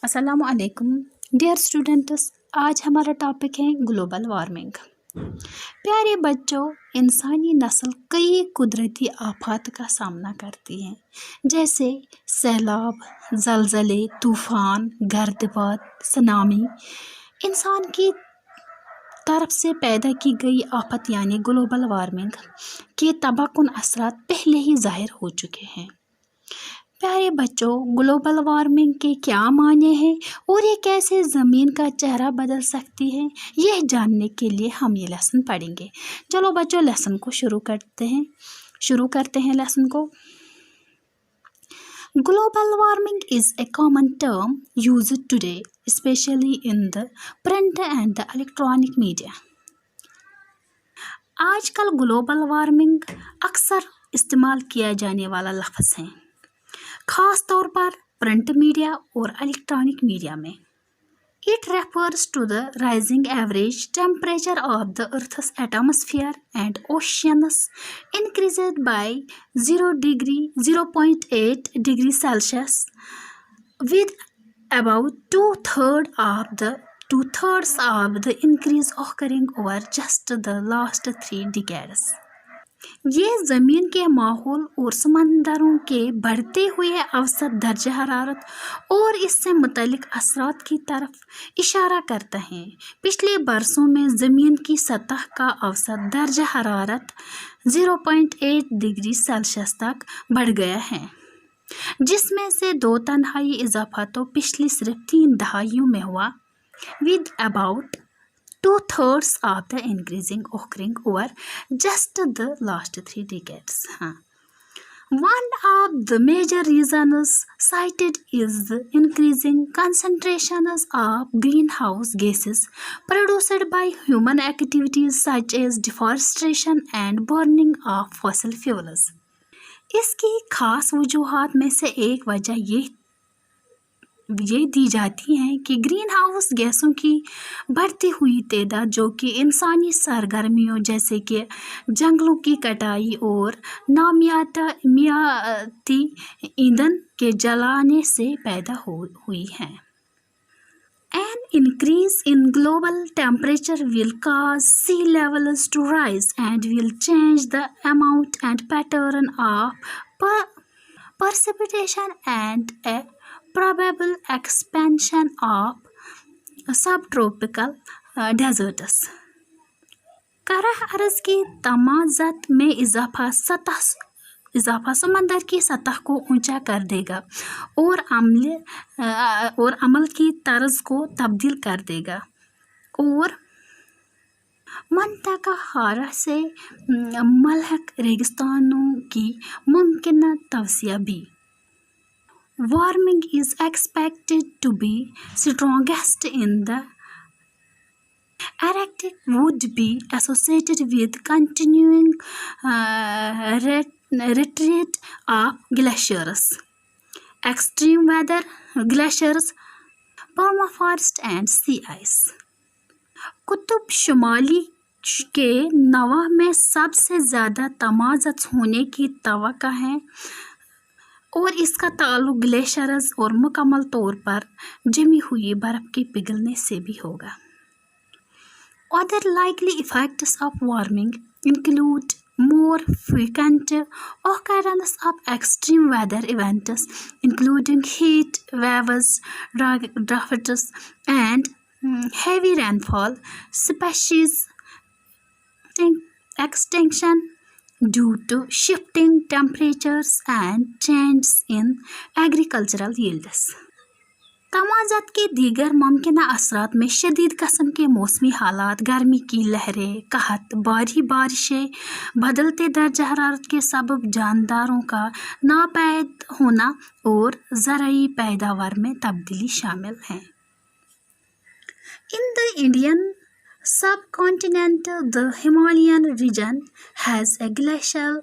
अस्सलाम वालेकुम dear students. आज हमारा टॉपिक है ग्लोबल वार्मिंग। प्यारे बच्चों, इंसानी नस्ल कई कुदरती आफात का सामना करती है, जैसे सैलाब, ज़लज़ले, तूफ़ान, गर्दबात, सुनामी। इंसान की तरफ से पैदा की गई आफत यानी ग्लोबल वार्मिंग के तबाहकुन असरात पहले ही ज़ाहिर हो चुके हैं। प्यारे बच्चों, ग्लोबल वार्मिंग के क्या मायने हैं और ये कैसे ज़मीन का चेहरा बदल सकती है, यह जानने के लिए हम ये लेसन पढ़ेंगे। चलो बच्चों, लेसन को शुरू करते हैं लेसन को। Global warming is a common term used today, specially in the print and the electronic media. आजकल ग्लोबल वार्मिंग अक्सर इस्तेमाल किया जाने वाला लफ्ज़ है, ख़ास तौर पर प्रिंट मीडिया और इलेक्ट्रॉनिक मीडिया में। It refers to the rising average temperature of the Earth's atmosphere and oceans increased by 0.8 degrees Celsius, with about two-thirds of the increase occurring over just the last 3 decades. ये ज़मीन के माहौल और समंदरों के बढ़ते हुए औसत दर्जा हरारत और इससे मुतल्लिक असरात की तरफ इशारा करता है। पिछले बरसों में ज़मीन की सतह का औसत दर्जा हरारत 0.8 डिग्री सेल्सियस तक बढ़ गया है, जिसमें से 2/3 इजाफा तो पिछली सिर्फ 3 दहाइयों में हुआ, with about two-thirds of the increasing occurring over just the last 3 decades. One of the major reasons cited is the increasing concentrations of greenhouse gases produced by human activities such as deforestation and burning of fossil fuels. इसकी खास वजूहात में से एक वजह ये दी जाती हैं कि ग्रीन हाउस गैसों की बढ़ती हुई तादाद, जो कि इंसानी सरगर्मियों जैसे कि जंगलों की कटाई और नामियाती ईंधन के जलाने से पैदा हुई हैं। An increase in global temperature will cause sea levels to rise and will change the amount and pattern of precipitation and a probable expansion of subtropical deserts. करह अर्ज़ की तमाज़त में इजाफा समंदर की सतह को ऊंचा कर देगा और अमल की तर्ज को तब्दील कर देगा और मंतका हारा से मलहक रेगिस्तानों की मुमकिन तवसिया भी। Warming is expected to be strongest in the Arctic, would be associated with continuing retreat of glaciers, extreme weather, glaciers, permafrost and sea ice. Qutub शुमाली के नवाह में सबसे ज़्यादा तमाज़त होने की तवक्का है और इसका ताल्लुक ग्लेशियर्स और मुकम्मल तौर पर जमी हुई बर्फ़ के पिघलने से भी होगा। Other likely effects of warming include more frequent occurrence of extreme weather events, including heat waves, droughts, and heavy rainfall, species extinction due to shifting temperatures and changes in agricultural yields. तमाज़त के दीगर मुमकिना असरात में शदीद किस्म के मौसमी हालात, गर्मी की लहरें, कहत, भारी बारिशें, बदलते दर्जा हरारत के सबब जानदारों का नापैद होना और ज़राई पैदावार में तब्दीली शामिल हैं। In the Indian subcontinent, the Himalayan region has a glacial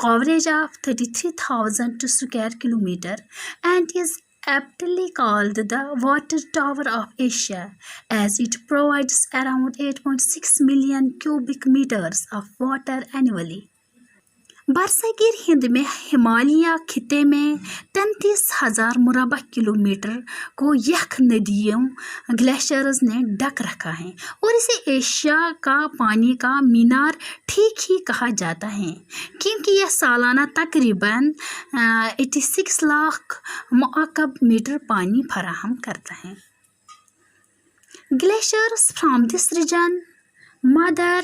coverage of 33,000 square kilometers and is aptly called the water tower of Asia, as it provides around 8.6 million cubic meters of water annually. बरसागीर Hind में हिमालय खिते में 33,000 मुरबा kilometre को यख नदियों glaciers ने ढक रखा है और इसे एशिया का पानी का मीनार ठीक ही कहा जाता है, क्योंकि यह सालाना तकरीबन 86 लाख मुकअब मीटर पानी फराहम करता है। Glaciers from this region mother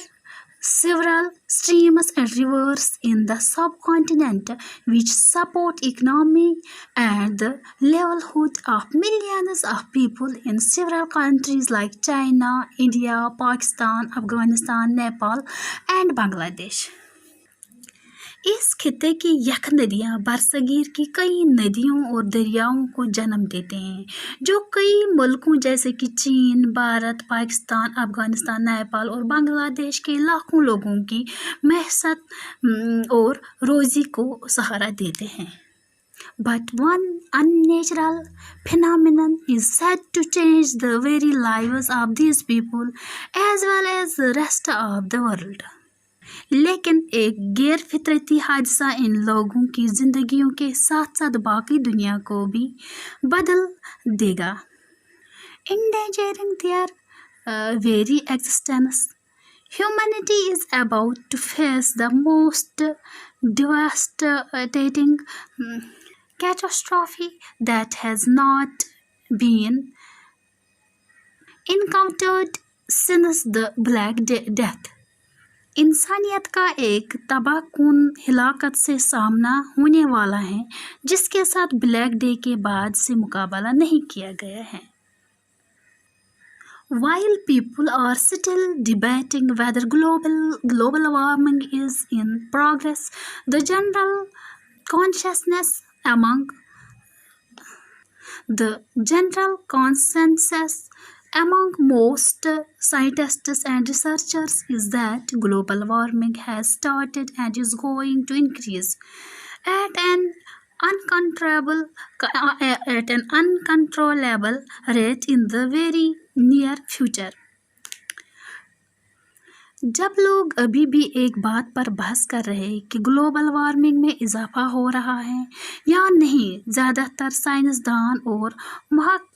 several streams and rivers in the subcontinent, which support economy and the livelihood of millions of people in several countries like China, India, Pakistan, Afghanistan, Nepal, and Bangladesh. इस खिते की यख नदियाँ बरसागीर की कई नदियों और दरियाओं को जन्म देते हैं, जो कई मुल्कों जैसे कि चीन, भारत, पाकिस्तान, अफगानिस्तान, नेपाल और बांग्लादेश के लाखों लोगों की मैशत और रोज़ी को सहारा देते हैं। But one unnatural phenomenon is said to change the very lives of these people as well as the rest of the world. लेकिन एक गैर फितरती हादसा इन लोगों की जिंदगियों के साथ साथ बाकी दुनिया को भी बदल देगा, endangering their very existence. Humanity is about to face the most devastating catastrophe that has not been encountered since the Black Death. इंसानियत का एक तबाहकुन हिलाकत से सामना होने वाला है जिसके साथ ब्लैक डे के बाद से मुकाबला नहीं किया गया है। While people are still debating whether global warming is in progress, the general consensus among most scientists and researchers is that global warming has started and is going to increase at an uncontrollable rate in the very near future. जब लोग अभी भी एक बात पर बहस कर रहे हैं कि ग्लोबल वार्मिंग में इजाफा हो रहा है या नहीं, ज़्यादातर साइंसदान और महक्क़िक़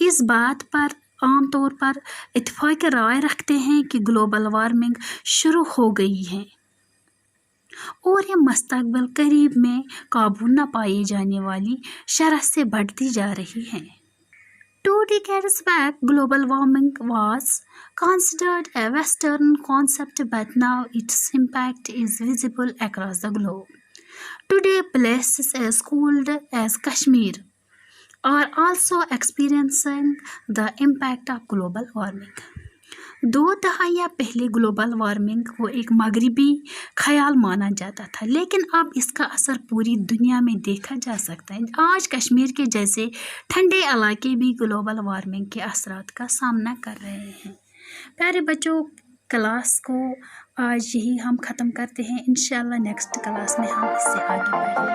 इस बात पर आमतौर पर इत्तेफाक राय रखते हैं कि ग्लोबल वार्मिंग शुरू हो गई है और यह मुस्तक़बिल करीब में काबू न पाई जाने वाली शरह से बढ़ती जा रही है। 2 decades back, global warming was considered a Western concept, but now its impact is visible across the globe. Today, places as cold as Kashmir are also experiencing the impact of global warming. 2 दहाइयाँ पहले global warming को एक मगरबी ख्याल माना जाता था, लेकिन अब इसका असर पूरी दुनिया में देखा जा सकता है। आज कश्मीर के जैसे ठंडे इलाके भी ग्लोबल वार्मिंग के असरात का सामना कर रहे हैं। प्यारे बच्चों, क्लास को आज यही हम ख़त्म करते हैं। इंशाल्लाह नेक्स्ट क्लास में हम इससे आगे बढ़ेंगे।